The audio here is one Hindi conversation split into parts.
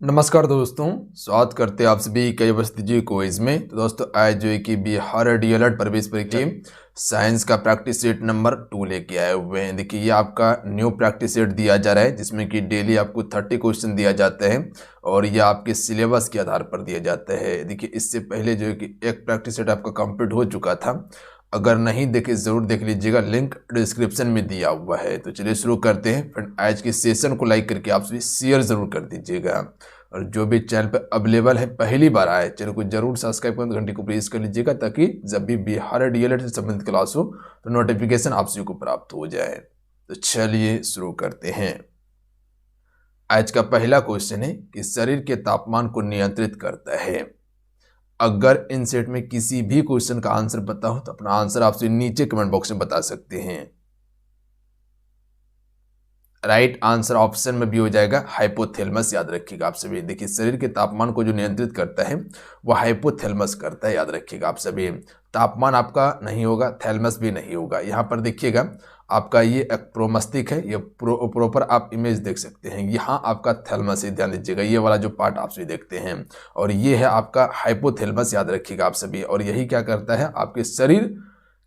नमस्कार दोस्तों, स्वागत करते हैं आप सभी कई वस्ती जी क्विज में। तो दोस्तों आज जो है कि बिहार डीएलएड प्रवेश परीक्षा साइंस का प्रैक्टिस सेट नंबर 2 लेके आए हुए हैं। देखिए ये आपका न्यू प्रैक्टिस सेट दिया जा रहा है जिसमें कि डेली आपको 30 क्वेश्चन दिया जाते हैं और ये आपके सिलेबस के आधार पर दिया जाता है। देखिए इससे पहले जो है कि एक प्रैक्टिस सेट आपका कंप्लीट हो चुका था, अगर नहीं देखे ज़रूर देख लीजिएगा, लिंक डिस्क्रिप्शन में दिया हुआ है। तो चलिए शुरू करते हैं। फ्रेंड आज के सेशन को लाइक करके आप सभी शेयर ज़रूर कर दीजिएगा और जो भी चैनल पर अवेलेबल है पहली बार आए चैनल को जरूर सब्सक्राइब कर घंटी को प्रेस कर लीजिएगा ताकि जब भी बिहार डीएलएड से संबंधित क्लास हो तो नोटिफिकेशन आप सभी को प्राप्त हो जाए। तो चलिए शुरू करते हैं। आज का पहला क्वेश्चन है कि शरीर के तापमान को नियंत्रित करता है। अगर इन सेट में किसी भी क्वेश्चन का आंसर पता हो तो अपना आंसर आपसे नीचे कमेंट बॉक्स में बता सकते हैं। राइट आंसर ऑप्शन में भी हो जाएगा हाइपोथैलेमस। याद रखिएगा आप सभी। देखिए शरीर के तापमान को जो नियंत्रित करता है वो हाइपोथैलेमस करता है। याद रखिएगा आप सभी। तापमान आपका नहीं होगा, थैलेमस भी नहीं होगा। यहाँ पर देखिएगा आपका ये एक प्रोमस्तिष्क है, ये प्रॉपर आप इमेज देख सकते हैं। यहाँ आपका थैलेमस है, ध्यान दीजिएगा ये वाला जो पार्ट आप सभी देखते हैं, और ये है आपका हाइपोथैलेमस। याद रखिएगा आप सभी। और यही क्या करता है, आपके शरीर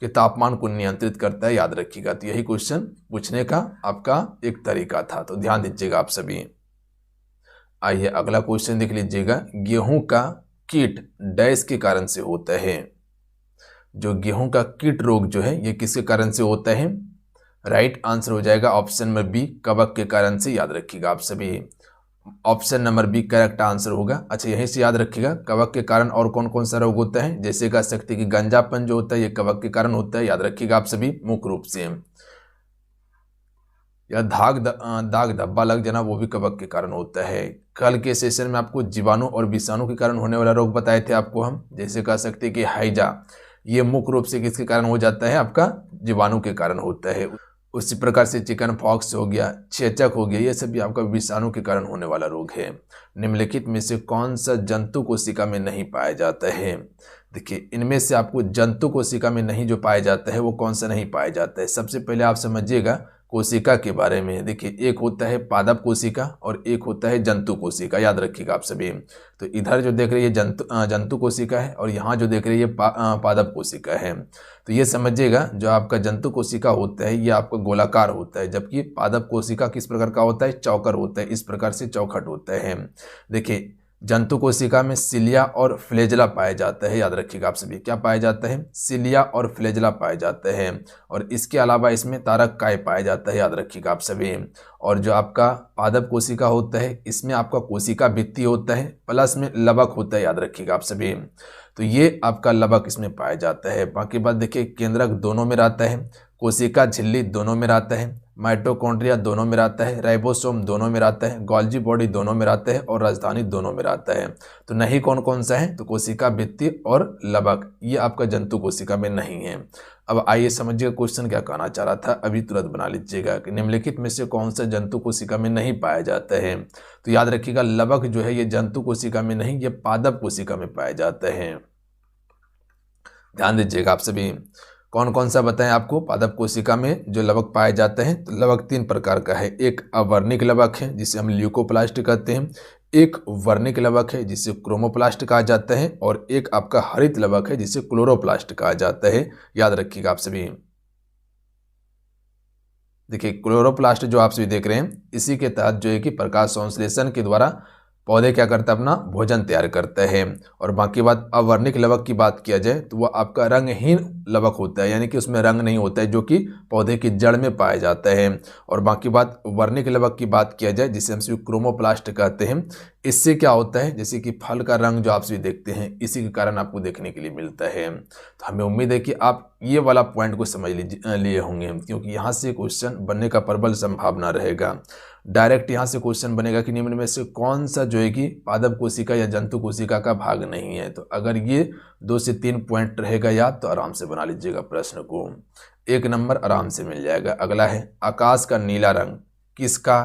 के तापमान को नियंत्रित करता है। याद रखिएगा। तो यही क्वेश्चन पूछने का आपका एक तरीका था, तो ध्यान दीजिएगा आप सभी। आइए अगला क्वेश्चन देख लीजिएगा। गेहूं का कीट डैश के कारण से होता है। जो गेहूं का कीट रोग जो है ये किसके कारण से होता है? राइट आंसर हो जाएगा ऑप्शन नंबर बी, कवक के कारण से। याद रखिएगा आप सभी। Option number B correct answer होगा। अच्छा यहीं से याद रखिएगा कवक के कारण और कौन कौन सा रोग होता है, जैसे कह सकते हैं कि गंजापन जो होता है ये कवक के कारण होता है। याद रखिएगा आप सभी मुख्य रूप से। या दाग धब्बा लग जाना वो भी कवक के कारण होता है। कल के सेशन में आपको जीवाणु और विषाणु के कारण होने वाला रोग बताए थे आपको हम, जैसे कह सकते हैं कि हैजा, ये मुख्य रूप से किसके कारण हो जाता है, आपका जीवाणु के कारण होता है। उसी प्रकार से चिकन पॉक्स हो गया, चेचक हो गया, ये सब भी आपका विषाणु के कारण होने वाला रोग है। निम्नलिखित में से कौन सा जंतु कोशिका में नहीं पाया जाता है? देखिए इनमें से आपको जंतु कोशिका में नहीं जो पाया जाता है वो कौन सा नहीं पाया जाता है। सबसे पहले आप समझिएगा कोशिका के बारे में। देखिए एक होता है पादप कोशिका और एक होता है जंतु कोशिका। याद रखिएगा आप सभी। तो इधर जो देख रही है जंतु कोशिका है और यहाँ जो देख रही है पादप कोशिका है। तो ये समझिएगा जो आपका जंतु कोशिका होता है ये आपका गोलाकार होता है, जबकि पादप कोशिका किस प्रकार का होता है, चौकर होता है। इस प्रकार से चौखट होता है। देखिए जंतु कोशिका में सिलिया और फ्लैजेला पाया जाता है। याद रखिएगा आप सभी। क्या पाया जाता है? सिलिया और फ्लैजेला पाया जाता है। और इसके अलावा इसमें तारक काय पाया जाता है। याद रखिएगा आप सभी। और जो आपका पादप कोशिका होता है इसमें आपका कोशिका भित्ति होता है, प्लस में लवक होता है। याद रखिएगा आप सभी। तो ये आपका लवक इसमें पाया जाता है। बाकी बात देखिए केंद्रक दोनों में रहता है, कोशिका झिल्ली दोनों में रहता है, माइटोकॉन्ड्रिया दोनों में रहता है, राइबोसोम दोनों में रहता है, गोल्जी बॉडी दोनों में रहता है और राजधानी दोनों में रहता है। तो नहीं कौन कौन सा है? तो कोशिका भित्ति और लवक, ये आपका जंतु कोशिका में नहीं है। अब आइए समझिएगा क्वेश्चन क्या कहना चाह रहा था, अभी तुरंत बना लीजिएगा कि निम्नलिखित में से कौन सा जंतु कोशिका में नहीं पाया जाता है। तो याद रखिएगा लवक जो है ये जंतु कोशिका में नहीं, ये पादप कोशिका में पाया जाता है। ध्यान दीजिएगा आप सभी। कौन कौन सा बताएं आपको पादप कोशिका में जो लवक पाए जाते हैं? तो लवक 3 प्रकार का है। एक अवर्णिक लवक है जिसे हम ल्यूकोप्लास्ट कहते हैं, एक वर्णिक लवक है जिसे क्रोमोप्लास्ट कहा जाता है, और एक आपका हरित लवक है जिसे क्लोरोप्लास्ट कहा जाता है। याद रखिएगा आप सभी। देखिए क्लोरोप्लास्ट जो आप सभी देख रहे हैं इसी के तहत जो है कि प्रकाश संश्लेषण के द्वारा पौधे क्या करता है, अपना भोजन तैयार करता है। और बाकी बात अवर्णिक लवक की बात किया जाए तो वह आपका रंगहीन लवक होता है, यानी कि उसमें रंग नहीं होता है, जो कि पौधे की जड़ में पाया जाता है। और बाकी बात वर्णिक लवक की बात किया जाए जिसे हम सभी क्रोमोप्लास्ट कहते हैं, इससे क्या होता है जैसे कि फल का रंग जो आप सभी देखते हैं इसी के कारण आपको देखने के लिए मिलता है। तो हमें उम्मीद है कि आप ये वाला पॉइंट को समझ लिए होंगे, क्योंकि यहाँ से क्वेश्चन बनने का प्रबल संभावना रहेगा। डायरेक्ट यहाँ से क्वेश्चन बनेगा कि निम्न में से कौन सा जो है कि पादप कोशिका या जंतु कोशिका का भाग नहीं है। तो अगर ये 2 से 3 पॉइंट रहेगा याद तो आराम से बना लीजिएगा प्रश्न को, 1 नंबर आराम से मिल जाएगा। अगला है आकाश का नीला रंग किसका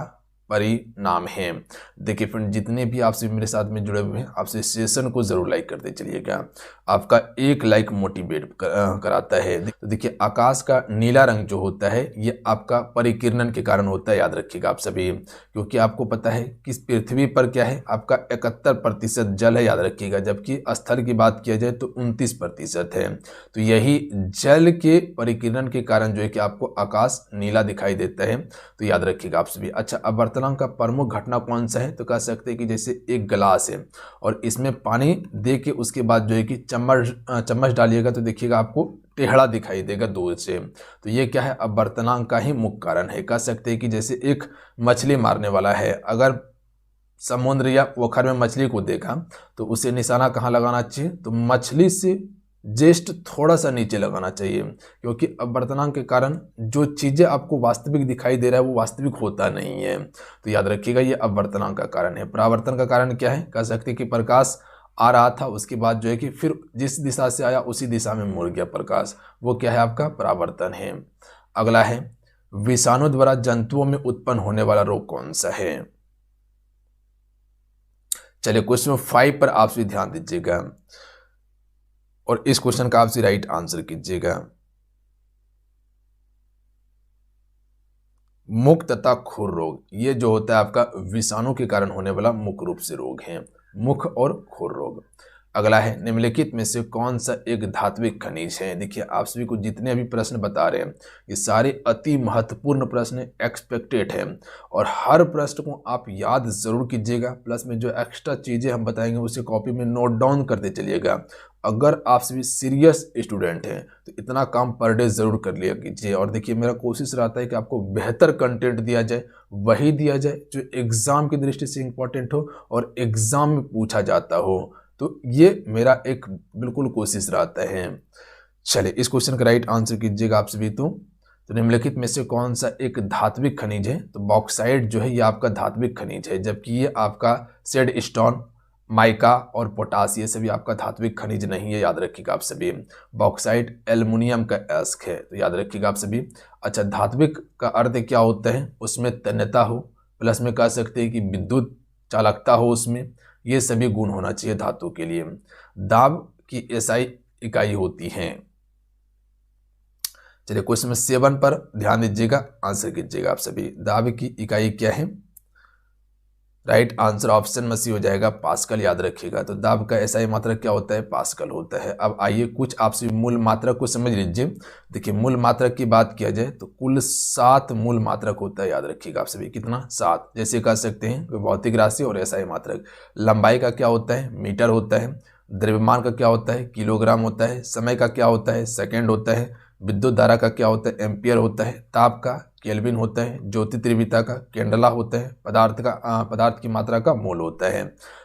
परिणाम है। देखिए फ्रेंड, जितने भी आपसे मेरे साथ में जुड़े हुए हैं, आपसे सेशन को जरूर लाइक करते चलिएगा। आपका एक लाइक मोटिवेट कराता है। तो देखिए, आकाश का नीला रंग जो होता है ये आपका परिकिरणन के कारण होता है, याद रखिएगा आप सभी। क्योंकि आपको पता है कि पृथ्वी पर क्या है, आपका 71% जल है, याद रखिएगा, जबकि स्थल की बात किया जाए तो 29% है। तो यही जल के परिकिरण के कारण जो है कि आपको आकाश नीला दिखाई देता है। तो याद रखिएगा आप सभी। अच्छा, अवर्तनांक का प्रमुख घटना कौन सा है? तो कह सकते हैं कि जैसे एक गिलास है और इसमें पानी दे के उसके बाद जो है कि चम्मच डालिएगा तो देखिएगा आपको टेढ़ा दिखाई देगा दूर से। तो ये क्या है, अवर्तनांक का ही मुख्य कारण है। कह सकते हैं कि जैसे एक मछली मारने वाला है, अगर समुद्र या पोखर में मछली को देखा तो उसे निशाना कहाँ लगाना चाहिए? तो मछली से जस्ट थोड़ा सा नीचे लगाना चाहिए, क्योंकि अवर्तनांक के कारण जो चीजें आपको वास्तविक दिखाई दे रहा है वो वास्तविक होता नहीं है। तो याद रखिएगा, ये अवर्तनांक का कारण है। परावर्तन का कारण क्या है? कह सकते हैं कि प्रकाश आ रहा था, उसके बाद जो है कि फिर जिस दिशा से आया उसी दिशा में मुड़ गया प्रकाश, वो क्या है, आपका परावर्तन है। अगला है, विषाणु द्वारा जंतुओं में उत्पन्न होने वाला रोग कौन सा है? चलिए, क्वेश्चन 5 पर आप भी ध्यान दीजिएगा और इस क्वेश्चन का आपसे राइट आंसर कीजिएगा। मुख तथा खुर रोग, ये जो होता है आपका विषाणु के कारण होने वाला मुख्य रूप से रोग है, मुख और खुर रोग। अगला है, निम्नलिखित में से कौन सा एक धात्विक खनिज है? देखिए, आप सभी को जितने अभी प्रश्न बता रहे हैं ये सारे अति महत्वपूर्ण प्रश्न एक्सपेक्टेड है और हर प्रश्न को आप याद जरूर कीजिएगा। प्लस में जो एक्स्ट्रा चीजें हम बताएंगे उसे कॉपी में नोट डाउन करते चलिएगा। अगर आप सभी सीरियस स्टूडेंट हैं तो इतना काम पर डे जरूर कर लिया कीजिए। और देखिए, मेरा कोशिश रहता है कि आपको बेहतर कंटेंट दिया जाए, वही दिया जाए जो एग्जाम की दृष्टि से इंपॉर्टेंट हो और एग्जाम में पूछा जाता हो। तो ये मेरा एक बिल्कुल कोशिश रहता है। चलिए, इस क्वेश्चन का राइट आंसर कीजिएगा आप सभी। तो निम्नलिखित में से कौन सा एक धात्विक खनिज है? तो बॉक्साइट जो है ये आपका धात्विक खनिज है, जबकि ये आपका सेडस्टोन, माइका और पोटास ये सभी आपका धात्विक खनिज नहीं है, याद रखिएगा आप सभी। बॉक्साइट एल्युमिनियम का एस्क है, तो याद रखिएगा आप सभी। अच्छा, धात्विक का अर्थ क्या होता है? उसमें तन्यता हो, प्लस में कह सकते हैं कि विद्युत चालकता हो, उसमें ये सभी गुण होना चाहिए धातु के लिए। दाब की एसआई इकाई होती है। चलिए, क्वेश्चन 7 पर ध्यान दीजिएगा, आंसर कीजिएगा आप सभी। दाब की इकाई क्या है? राइट आंसर ऑप्शन में सी हो जाएगा पास्कल, याद रखिएगा। तो दाब का एसआई मात्रक क्या होता है? पास्कल होता है। अब आइए कुछ आपसे मूल मात्रक को समझ लीजिए। देखिए, मूल मात्रक की बात किया जाए तो कुल 7 मूल मात्रक होता है, याद रखिएगा आप सभी। कितना? 7। जैसे कह सकते हैं कोई भौतिक राशि और एसआई मात्रक। लंबाई का क्या होता है? मीटर होता है। द्रव्यमान का क्या होता है? किलोग्राम होता है। समय का क्या होता है? सेकेंड होता है। विद्युत धारा का क्या होता है? एम्पियर होता है। ताप का केल्विन होता है। ज्योति तीव्रता का कैंडला होता है। पदार्थ की मात्रा का मोल होता है।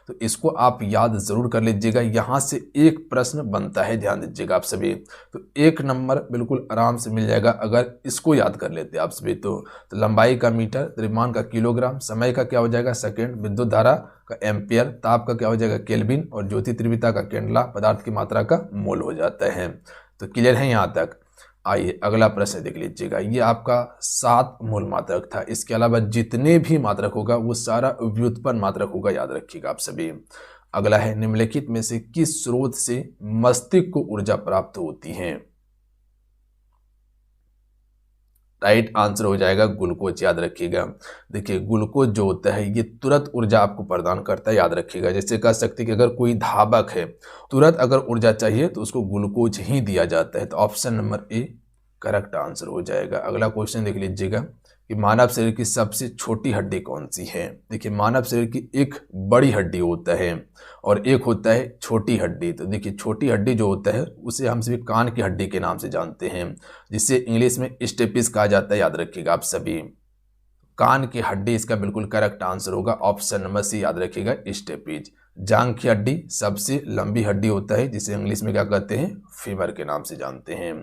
तो इसको आप याद जरूर कर लीजिएगा, यहाँ से एक प्रश्न बनता है, ध्यान दीजिएगा आप सभी। तो 1 नंबर बिल्कुल आराम से मिल जाएगा अगर इसको याद कर लेते आप सभी। तो लंबाई का मीटर, द्रव्यमान का किलोग्राम, समय का क्या हो जाएगा? सेकेंड, विद्युत धारा का एम्पियर, ताप का क्या हो जाएगा? केल्विन और ज्योति तीव्रता का कैंडला, पदार्थ की मात्रा का मोल हो जाता है। तो क्लियर है यहाँ तक? आइए अगला प्रश्न देख लीजिएगा। ये आपका 7 मूल मात्रक था। इसके अलावा जितने भी मात्रक होगा वो सारा व्युत्पन्न मात्रक होगा, याद रखिएगा आप सभी। अगला है, निम्नलिखित में से किस स्रोत से मस्तिष्क को ऊर्जा प्राप्त होती है? राइट आंसर हो जाएगा ग्लूकोज, याद रखिएगा। देखिए, ग्लूकोज जो होता है ये तुरंत ऊर्जा आपको प्रदान करता है, याद रखिएगा। जैसे कह सकते हैं कि अगर कोई धावक है, तुरंत अगर ऊर्जा चाहिए तो उसको ग्लूकोज ही दिया जाता है। तो option number A correct answer हो जाएगा। अगला क्वेश्चन देख लीजिएगा कि मानव शरीर की सबसे छोटी हड्डी कौन सी है? देखिए, मानव शरीर की एक बड़ी हड्डी होता है और एक होता है छोटी हड्डी। तो देखिए, छोटी हड्डी जो होता है उसे हम सभी कान की हड्डी के नाम से जानते हैं, जिसे इंग्लिश में स्टेपिस कहा जाता है, याद रखिएगा आप सभी। कान की हड्डी इसका बिल्कुल करेक्ट आंसर होगा, ऑप्शन नंबर सी, याद रखिएगा स्टेपिज। जांघ की हड्डी सबसे लंबी हड्डी होता है, जिसे इंग्लिश में क्या कहते हैं? फीमर के नाम से जानते हैं।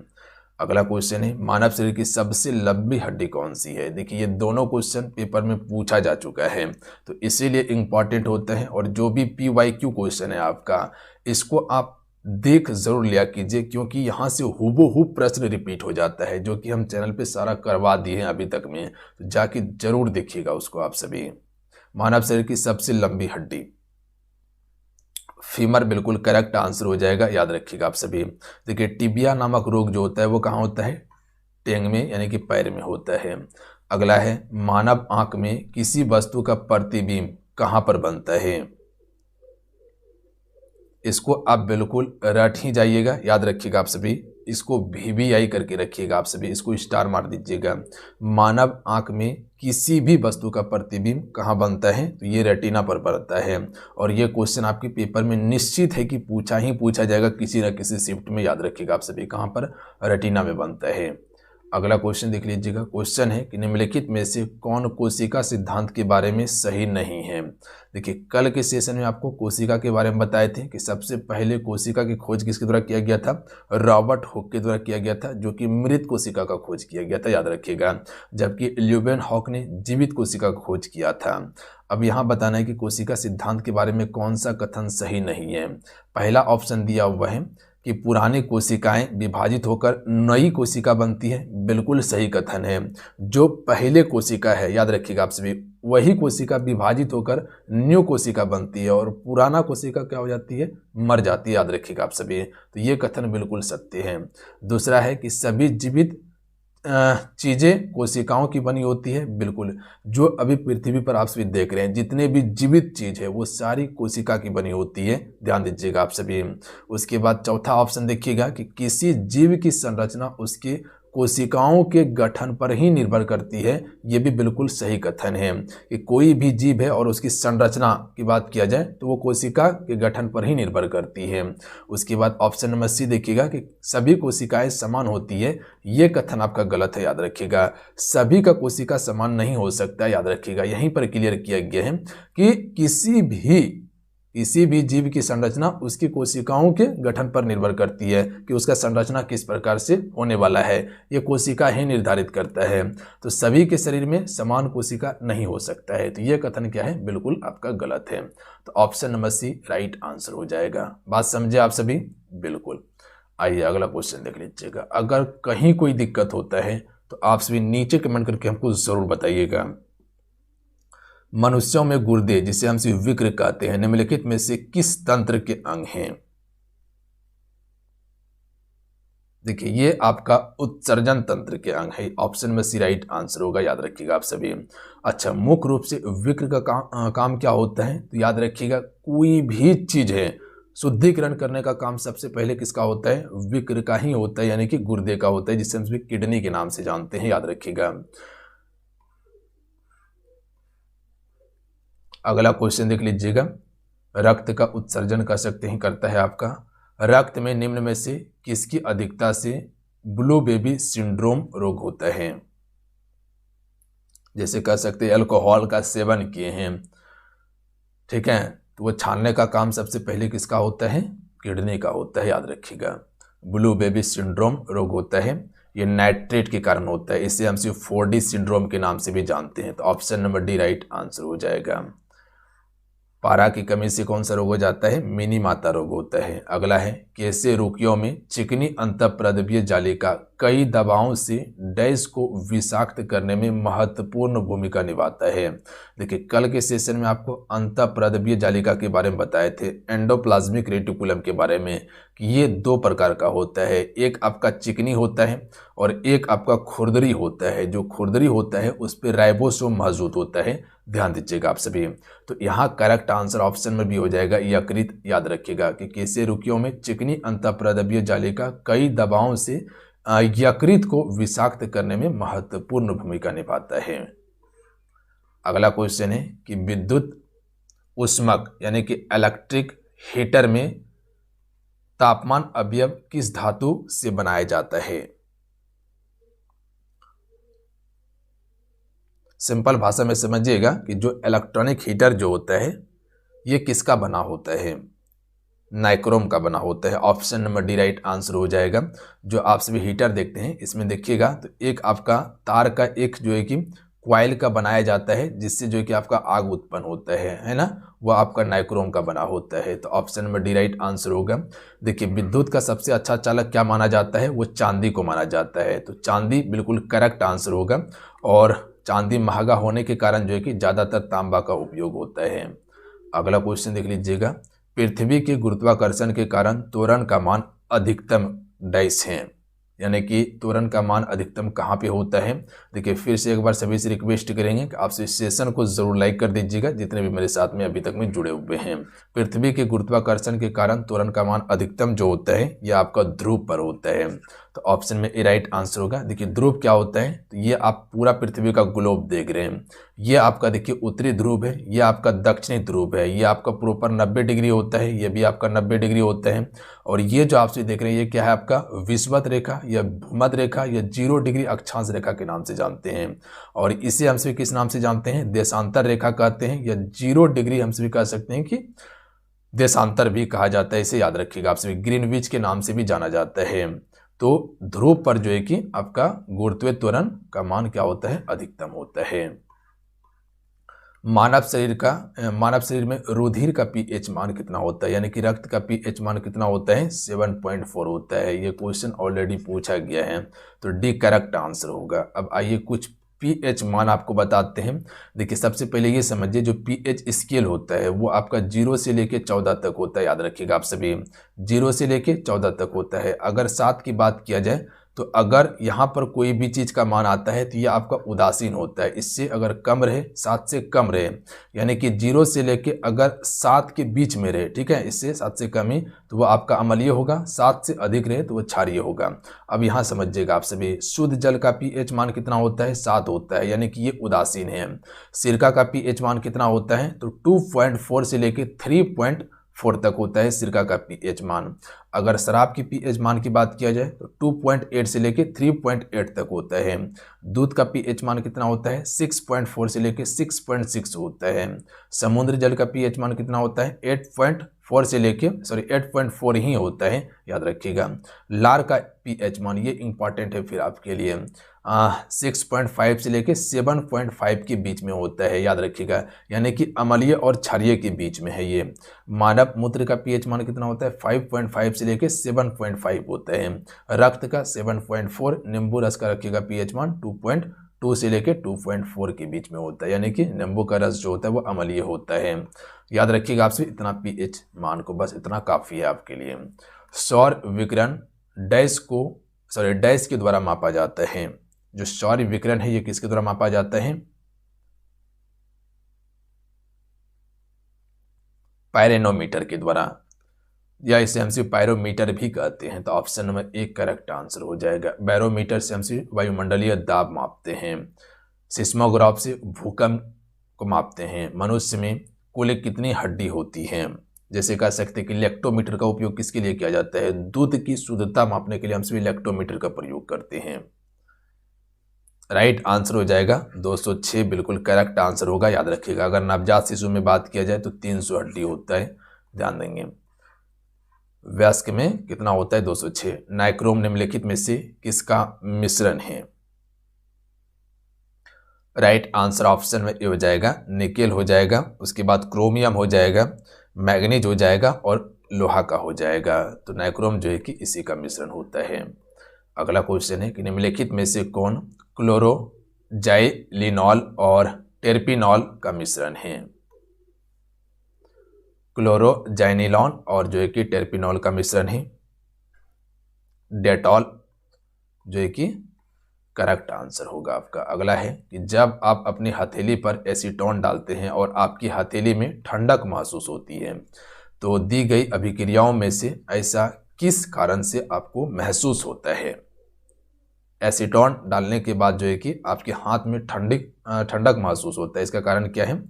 अगला क्वेश्चन है, मानव शरीर की सबसे लंबी हड्डी कौन सी है? देखिए, ये दोनों क्वेश्चन पेपर में पूछा जा चुका है, तो इसीलिए इंपॉर्टेंट होते हैं। और जो भी PYQ क्वेश्चन है आपका, इसको आप देख जरूर लिया कीजिए, क्योंकि यहाँ से हूबहू प्रश्न रिपीट हो जाता है, जो कि हम चैनल पे सारा करवा दिए हैं अभी तक में, तो जाके जरूर देखिएगा उसको आप सभी। मानव शरीर की सबसे लंबी हड्डी फीमर बिल्कुल करेक्ट आंसर हो जाएगा, याद रखिएगा आप सभी। देखिए टिबिया नामक रोग जो होता है वो कहाँ होता है? टेंग में यानी कि पैर में होता है। अगला है मानव आंख में किसी वस्तु का प्रतिबिंब कहाँ पर बनता है? इसको आप बिल्कुल रट ही जाइएगा, याद रखिएगा आप सभी। इसको VVI करके रखिएगा आप सभी, इसको स्टार मार दीजिएगा। मानव आंख में किसी भी वस्तु का प्रतिबिंब कहाँ बनता है? तो ये रेटिना पर बनता है। और ये क्वेश्चन आपके पेपर में निश्चित है कि पूछा ही पूछा जाएगा किसी न किसी शिफ्ट में, याद रखिएगा आप सभी। कहाँ पर? रेटिना में बनता है। अगला क्वेश्चन देख लीजिएगा। क्वेश्चन है कि निम्नलिखित में से कौन कोशिका सिद्धांत के बारे में सही नहीं है? देखिए कल के सेशन में आपको कोशिका के बारे में बताए थे कि सबसे पहले कोशिका की खोज किसके द्वारा किया गया था? रॉबर्ट हुक के द्वारा किया गया था, जो कि मृत कोशिका का खोज किया गया था, याद रखिएगा। जबकि ल्यूवेनहॉक ने जीवित कोशिका का खोज किया था। अब यहाँ बताना है कि कोशिका सिद्धांत के बारे में कौन सा कथन सही नहीं है। पहला ऑप्शन दिया हुआ है कि पुरानी कोशिकाएं विभाजित होकर नई कोशिका बनती है, बिल्कुल सही कथन है। जो पहले कोशिका है, याद रखिएगा आप सभी, वही कोशिका विभाजित होकर न्यू कोशिका बनती है, और पुराना कोशिका क्या हो जाती है? मर जाती है, याद रखिएगा आप सभी। तो ये कथन बिल्कुल सत्य है। दूसरा है कि सभी जीवित चीज़ें कोशिकाओं की बनी होती है, बिल्कुल। जो अभी पृथ्वी पर आप सभी देख रहे हैं जितने भी जीवित चीज़ है वो सारी कोशिका की बनी होती है, ध्यान दीजिएगा आप सभी। उसके बाद चौथा ऑप्शन देखिएगा कि किसी जीव की संरचना उसके कोशिकाओं के गठन पर ही निर्भर करती है, ये भी बिल्कुल सही कथन है कि कोई भी जीव है और उसकी संरचना की बात किया जाए तो वो कोशिका के गठन पर ही निर्भर करती है। उसके बाद ऑप्शन नंबर सी देखिएगा कि सभी कोशिकाएं समान होती है, ये कथन आपका गलत है, याद रखिएगा। सभी का कोशिका समान नहीं हो सकता, याद रखिएगा। यहीं पर क्लियर किया गया है कि किसी भी जीव की संरचना उसकी कोशिकाओं के गठन पर निर्भर करती है कि उसका संरचना किस प्रकार से होने वाला है, ये कोशिका ही निर्धारित करता है। तो सभी के शरीर में समान कोशिका नहीं हो सकता है, तो ये कथन क्या है? बिल्कुल आपका गलत है। तो option number C right answer हो जाएगा। बात समझे आप सभी? बिल्कुल। आइए अगला क्वेश्चन देख लीजिएगा। अगर कहीं कोई दिक्कत होता है तो आप सभी नीचे कमेंट करके हमको जरूर बताइएगा। मनुष्यों में गुर्दे, जिसे हम विक्र कहते हैं, निम्नलिखित में से किस तंत्र के अंग हैं? देखिए ये आपका उत्सर्जन तंत्र के अंग है, ऑप्शन में सी राइट आंसर होगा, याद रखिएगा आप सभी। अच्छा, मुख्य रूप से विक्र का काम क्या होता है? तो याद रखिएगा कोई भी चीज है शुद्धिकरण करने का काम सबसे पहले किसका होता है? विक्र का ही होता है, यानी कि गुर्दे का होता है, जिसे हम किडनी के नाम से जानते हैं, याद रखिएगा। अगला क्वेश्चन देख लीजिएगा। रक्त का उत्सर्जन कर सकते हैं करता है आपका। रक्त में निम्न में से किसकी अधिकता से ब्लू बेबी सिंड्रोम रोग होता है? जैसे कह सकते हैं अल्कोहल का सेवन किए हैं, ठीक है, तो वो छानने का काम सबसे पहले किसका होता है? किडनी का होता है, याद रखिएगा। ब्लू बेबी सिंड्रोम रोग होता है, ये नाइट्रेट के कारण होता है, इसे हम 4D सिंड्रोम के नाम से भी जानते हैं। तो option number D right answer हो जाएगा। पारा की कमी से कौन सा रोग हो जाता है? मिनी माता रोग होता है। अगला है कैसे रोगियों में चिकनी अंतःप्रद्रव्य जालिका कई दवाओं से डैश को विषाक्त करने में महत्वपूर्ण भूमिका निभाता है? देखिए कल के सेशन में आपको अंतःप्रद्रव्य जालिका के बारे में बताए थे, एंडोप्लाज्मिक रेटिकुलम के बारे में, कि ये दो प्रकार का होता है। एक आपका चिकनी होता है और एक आपका खुरदरी होता है। जो खुरदरी होता है उस पर राइबोसोम मौजूद होता है, ध्यान दीजिएगा आप सभी। तो यहाँ करेक्ट आंसर ऑप्शन में भी हो जाएगा यकृत, याद रखिएगा कि कैसे रोगियों में चिकनी अंतःप्रद्रव्य जालिका कई दवाओं से यकृत को विषाक्त करने में महत्वपूर्ण भूमिका निभाता है। अगला क्वेश्चन है कि विद्युत ऊष्मक यानी कि इलेक्ट्रिक हीटर में तापमान अवयव किस धातु से बनाया जाता है? सिंपल भाषा में समझिएगा कि जो इलेक्ट्रॉनिक हीटर जो होता है ये किसका बना होता है? नाइक्रोम का बना होता है। Option number D right answer हो जाएगा। जो आप सभी हीटर देखते हैं इसमें देखिएगा तो एक आपका तार का एक जो है कि क्वाइल का बनाया जाता है जिससे जो है कि आपका आग उत्पन्न होता है ना, वह आपका नाइक्रोम का बना होता है। तो option number D right answer होगा। देखिए विद्युत का सबसे अच्छा चालक क्या माना जाता है, वो चांदी को माना जाता है। तो चांदी बिल्कुल करेक्ट आंसर होगा। और चांदी महंगा होने के कारण जो है कि ज़्यादातर तांबा का उपयोग होता है। अगला क्वेश्चन देख लीजिएगा, पृथ्वी के गुरुत्वाकर्षण के कारण त्वरण का मान अधिकतम डैश है, यानी कि त्वरण का मान अधिकतम कहाँ पे होता है। देखिए फिर से एक बार सभी से रिक्वेस्ट करेंगे कि आप इस सेशन को जरूर लाइक कर दीजिएगा जितने भी मेरे साथ में अभी तक में जुड़े हुए हैं। पृथ्वी के गुरुत्वाकर्षण के कारण त्वरण का मान अधिकतम जो होता है यह आपका ध्रुव पर होता है। तो ऑप्शन में ए राइट आंसर होगा। देखिए ध्रुव क्या होता है, तो ये आप पूरा पृथ्वी का ग्लोब देख रहे हैं। ये आपका देखिए उत्तरी ध्रुव है, ये आपका दक्षिणी ध्रुव है, ये आपका प्रॉपर 90 डिग्री होता है, ये भी आपका 90 डिग्री होता है। और ये जो आपसे देख रहे हैं ये क्या है, आपका विषुवत रेखा या भूमध्य रेखा या 0 डिग्री अक्षांश रेखा के नाम से जानते हैं। और इसे हम सभी किस नाम से जानते हैं, देशांतर रेखा कहते हैं, या 0 डिग्री हम सभी कह सकते हैं कि देशांतर भी कहा जाता है। इसे याद रखिएगा, आप सभी ग्रीनविच के नाम से भी जाना जाता है। तो ध्रुव पर जो है कि आपका गुरुत्वीय त्वरण का मान क्या होता है, अधिकतम होता है। मानव शरीर में रुधिर का पीएच मान कितना होता है, यानी कि रक्त का पीएच मान कितना होता है, 7.4 होता है। ये क्वेश्चन ऑलरेडी पूछा गया है, तो डी करेक्ट आंसर होगा। अब आइए कुछ पीएच मान आपको बताते हैं। देखिए सबसे पहले ये समझिए, जो पीएच स्केल होता है वो आपका 0 से लेके 14 तक होता है। याद रखिएगा आप सभी, 0 से लेके 14 तक होता है। अगर 7 की बात किया जाए तो अगर यहाँ पर कोई भी चीज़ का मान आता है तो ये आपका उदासीन होता है। इससे अगर कम रहे, 7 से कम रहे, यानी कि 0 से लेके अगर 7 के बीच में रहे, ठीक है, इससे 7 से कम ही तो वो आपका अम्लीय होगा, 7 से अधिक रहे तो वो क्षारीय होगा। अब यहाँ समझिएगा आप सभी, शुद्ध जल का पीएच मान कितना होता है, 7 होता है, यानी कि ये उदासीन है। सिरका का पीएच मान कितना होता है, तो 2.4 से लेके 3.4 तक होता है सिरका का पीएच मान। अगर शराब की पीएच मान की बात किया जाए तो 2.8 से लेके 3.8 तक होता है। दूध का पीएच मान कितना होता है, 6.4 से लेके 6.6 होता है। समुद्र जल का पीएच मान कितना होता है, 8.4 ही होता है, याद रखिएगा। लार का पीएच मान, ये इंपॉर्टेंट है फिर आपके लिए, 6.5 से लेके 7.5 के बीच में होता है, याद रखिएगा, यानी कि अम्लीय और क्षारीय के बीच में है ये। मानव मूत्र का पीएच मान कितना होता है, 5.5 से लेके 7.5 होता है। रक्त का 7.4, नींबू रस का रखिएगा पीएच मान 2.2 से लेके 2.4 के बीच में होता है, यानी कि नींबू का रस जो होता है वो अम्लीय होता है। याद रखिएगा आपसे इतना पीएच मान को, बस इतना काफ़ी है आपके लिए। सौर विकिरण डैश के द्वारा मापा जाता है। जो सौर विकिरण है ये किसके द्वारा मापा जाता है, पायरोनोमीटर के द्वारा, या इसे हमसे पायरोमीटर भी कहते हैं। तो ऑप्शन नंबर 1 करेक्ट आंसर हो जाएगा। बैरोमीटर से हमसे वायुमंडलीय दाब मापते हैं। सिस्मोग्राफ से भूकंप को मापते हैं। मनुष्य में कुल कितनी हड्डी होती हैं, जैसे कह सकते हैं कि लेक्टोमीटर का उपयोग किसके लिए किया जाता है, दूध की शुद्धता मापने के लिए हम सभी लेक्टोमीटर का प्रयोग करते हैं। राइट आंसर हो जाएगा 206, बिल्कुल करेक्ट आंसर होगा। याद रखिएगा, अगर नवजात शिशु में बात किया जाए तो 300 हड्डी होता है, ध्यान देंगे। वयस्क में कितना होता है, 206। नाइक्रोम निम्नलिखित में से किसका मिश्रण है। राइट आंसर ऑप्शन में ए हो जाएगा, निकेल हो जाएगा, उसके बाद क्रोमियम हो जाएगा, मैग्नीज हो जाएगा और लोहा का हो जाएगा। तो नाइक्रोम जो है कि इसी का मिश्रण होता है। अगला क्वेश्चन है कि निम्नलिखित में से कौन क्लोरोजाइलिनॉल और टेर्पिनॉल का मिश्रण है। क्लोरोजाइनिलॉन और जो है कि टेर्पिनॉल का मिश्रण है। डेटॉल जो है कि करेक्ट आंसर होगा आपका। अगला है कि जब आप अपनी हथेली पर एसीटोन डालते हैं और आपकी हथेली में ठंडक महसूस होती है तो दी गई अभिक्रियाओं में से ऐसा किस कारण से आपको महसूस होता है। एसीटोन डालने के बाद जो है कि आपके हाथ में ठंडक महसूस होता है, इसका कारण क्या है,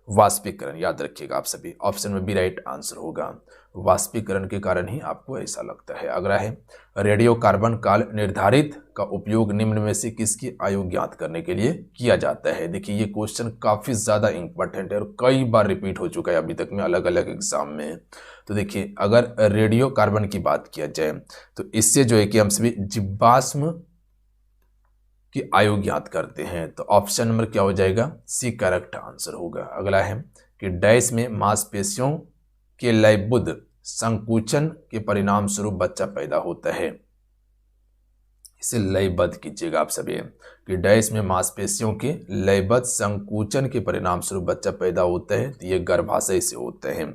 वाष्पीकरण। याद रखिएगा आप सभी, ऑप्शन में बी राइट आंसर होगा। वाष्पीकरण के कारण ही आपको ऐसा लगता है। अगला है रेडियो कार्बन काल निर्धारित का उपयोग निम्न में से किसकी आयु ज्ञात करने के लिए किया जाता है। देखिए ये क्वेश्चन काफ़ी ज़्यादा इंपॉर्टेंट है और कई बार रिपीट हो चुका है अभी तक में अलग अलग एग्जाम में। तो देखिए अगर रेडियो कार्बन की बात किया जाए तो इससे जो है कि हम सभी जीवाश्म की आयु ज्ञात करते हैं। तो ऑप्शन नंबर क्या हो जाएगा, सी करेक्ट आंसर होगा। अगला है कि डैश में मांसपेशियों के लयबद्ध संकुचन के परिणाम स्वरूप बच्चा पैदा होता है। इसे लयबद्ध कीजिएगा आप सभी कि डैश में मांसपेशियों के लयबद्ध संकुचन के परिणाम स्वरूप बच्चा पैदा होता है, तो ये गर्भाशय से होता है।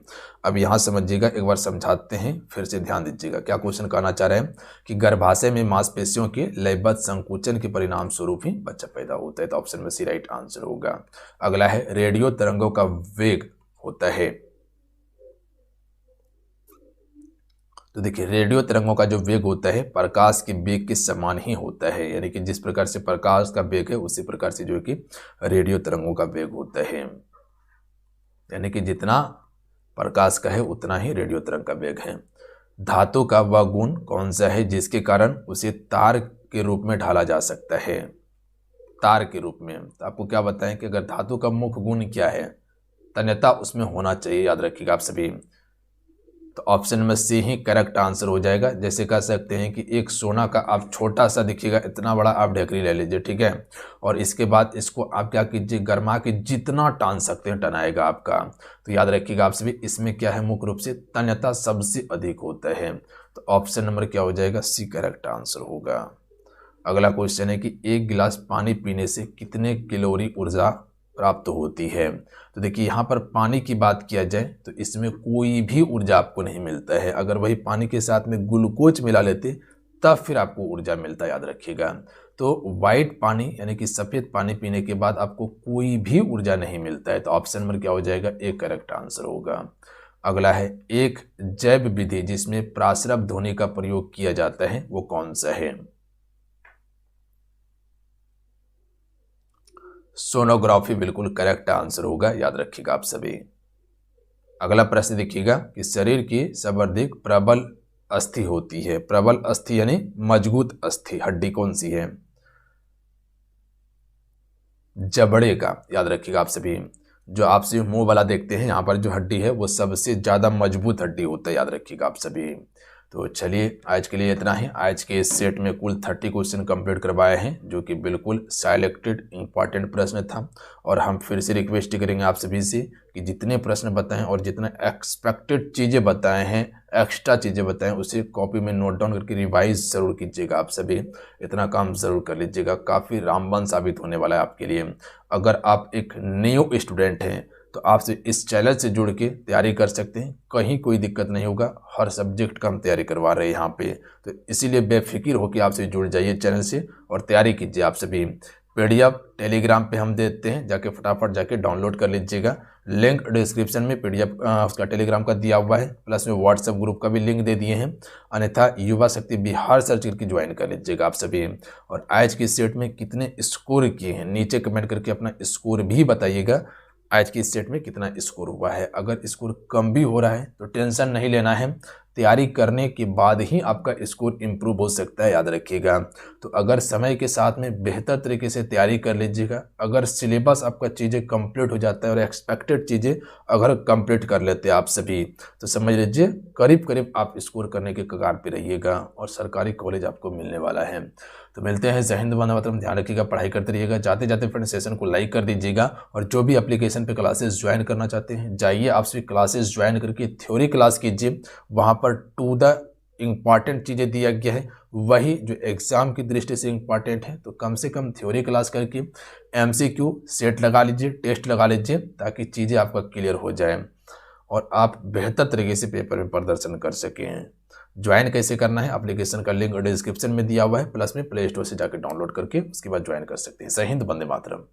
अब यहाँ समझिएगा, एक बार समझाते हैं, फिर से ध्यान दीजिएगा क्या क्वेश्चन कहना चाह रहे हैं कि गर्भाशय में मांसपेशियों के लयबद्ध संकुचन के परिणाम स्वरूप ही बच्चा पैदा होता है। तो ऑप्शन में सी राइट आंसर होगा। अगला है रेडियो तरंगों का वेग होता है। तो देखिए रेडियो तरंगों का जो वेग होता है प्रकाश के वेग के समान ही होता है, यानी कि जिस प्रकार से प्रकाश का वेग है उसी प्रकार से जो है कि रेडियो तरंगों का वेग होता है, यानी कि जितना प्रकाश का है उतना ही रेडियो तरंग का वेग है। धातु का वह गुण कौन सा है जिसके कारण उसे तार के रूप में ढाला जा सकता है। तार के रूप में तो आपको क्या बताएं कि अगर धातु का मुख्य गुण क्या है, तन्यता उसमें होना चाहिए, याद रखिएगा आप सभी। तो ऑप्शन में सी ही करेक्ट आंसर हो जाएगा। जैसे कह सकते हैं कि एक सोना का आप छोटा सा दिखिएगा, इतना बड़ा आप ढेकरी ले लीजिए, ठीक है, और इसके बाद इसको आप क्या कीजिए, गर्मा के जितना टान सकते हैं टनाएगा आपका। तो याद रखिएगा आप सभी, इसमें क्या है, मुख्य रूप से तन्यता सबसे अधिक होता है। तो ऑप्शन नंबर क्या हो जाएगा, सी करेक्ट आंसर होगा। अगला क्वेश्चन है कि एक गिलास पानी पीने से कितने कैलोरी ऊर्जा प्राप्त होती है। तो देखिए यहाँ पर पानी की बात किया जाए तो इसमें कोई भी ऊर्जा आपको नहीं मिलता है। अगर वही पानी के साथ में ग्लूकोज मिला लेते तब फिर आपको ऊर्जा मिलता है, याद रखिएगा। तो वाइट पानी यानी कि सफ़ेद पानी पीने के बाद आपको कोई भी ऊर्जा नहीं मिलता है। तो ऑप्शन नंबर क्या हो जाएगा, एक करेक्ट आंसर होगा। अगला है एक जैव विधि जिसमें प्रासरव ध्वनि का प्रयोग किया जाता है वो कौन सा है। सोनोग्राफी बिल्कुल करेक्ट आंसर होगा, याद रखिएगा आप सभी। अगला प्रश्न देखिएगा कि शरीर की सर्वाधिक प्रबल अस्थि होती है। प्रबल अस्थि यानी मजबूत अस्थि हड्डी कौन सी है, जबड़े का, याद रखिएगा आप सभी। जो आपसे मुंह वाला देखते हैं यहाँ पर जो हड्डी है वो सबसे ज़्यादा मजबूत हड्डी होता है, याद रखिएगा आप सभी। तो चलिए आज के लिए इतना ही। आज के इस सेट में कुल 30 क्वेश्चन कंप्लीट करवाए हैं जो कि बिल्कुल सिलेक्टेड इंपॉर्टेंट प्रश्न था। और हम फिर से रिक्वेस्ट करेंगे आप सभी से कि जितने प्रश्न बताएं और जितने एक्सपेक्टेड चीज़ें बताए हैं, एक्स्ट्रा चीज़ें बताएं, उसे कॉपी में नोट डाउन करके रिवाइज ज़रूर कीजिएगा आप सभी। इतना काम ज़रूर कर लीजिएगा, काफ़ी रामबाण साबित होने वाला है आपके लिए। अगर आप एक न्यू स्टूडेंट हैं तो आपसे इस चैनल से जुड़ के तैयारी कर सकते हैं, कहीं कोई दिक्कत नहीं होगा। हर सब्जेक्ट का हम तैयारी करवा रहे हैं यहाँ पे, तो इसीलिए बेफिक्र होकर आपसे जुड़ जाइए चैनल से और तैयारी कीजिए आप सभी। पीडीएफ टेलीग्राम पे हम देते हैं, जाके फटाफट जाके डाउनलोड कर लीजिएगा। लिंक डिस्क्रिप्शन में पीडीएफ उसका टेलीग्राम का दिया हुआ है, प्लस में व्हाट्सएप ग्रुप का भी लिंक दे दिए हैं। अन्यथा युवा शक्ति बिहार सर्च करके ज्वाइन कर लीजिएगा आप सभी। और आज की सेट में कितने स्कोर किए हैं नीचे कमेंट करके अपना स्कोर भी बताइएगा। आज की सेट में कितना स्कोर हुआ है। अगर स्कोर कम भी हो रहा है तो टेंशन नहीं लेना है, तैयारी करने के बाद ही आपका स्कोर इम्प्रूव हो सकता है, याद रखिएगा। तो अगर समय के साथ में बेहतर तरीके से तैयारी कर लीजिएगा, अगर सिलेबस आपका चीज़ें कंप्लीट हो जाता है और एक्सपेक्टेड चीज़ें अगर कंप्लीट कर लेते हैं आप सभी, तो समझ लीजिए करीब करीब आप स्कोर करने के कगार पे रहिएगा और सरकारी कॉलेज आपको मिलने वाला है। तो मिलते हैं। जय हिंद, वंदे मातरम। ध्यान रखिएगा, पढ़ाई करते रहिएगा। जाते जाते फ्रेंड सेशन को लाइक कर दीजिएगा। और जो भी एप्लीकेशन पे क्लासेस ज्वाइन करना चाहते हैं जाइए, आप सभी क्लासेस ज्वाइन करके थ्योरी क्लास कीजिए। वहाँ पर टू द इम्पॉर्टेंट चीज़ें दिया गया है, वही जो एग्ज़ाम की दृष्टि से इम्पॉर्टेंट है। तो कम से कम थ्योरी क्लास करके MCQ सेट लगा लीजिए, टेस्ट लगा लीजिए, ताकि चीज़ें आपका क्लियर हो जाए और आप बेहतर तरीके से पेपर में प्रदर्शन कर सकें। ज्वाइन कैसे करना है, एप्लीकेशन का लिंक डिस्क्रिप्शन में दिया हुआ है, प्लस में प्ले स्टोर से जाकर डाउनलोड करके उसके बाद ज्वाइन कर सकते हैं। जय हिंद, वंदे मातरम।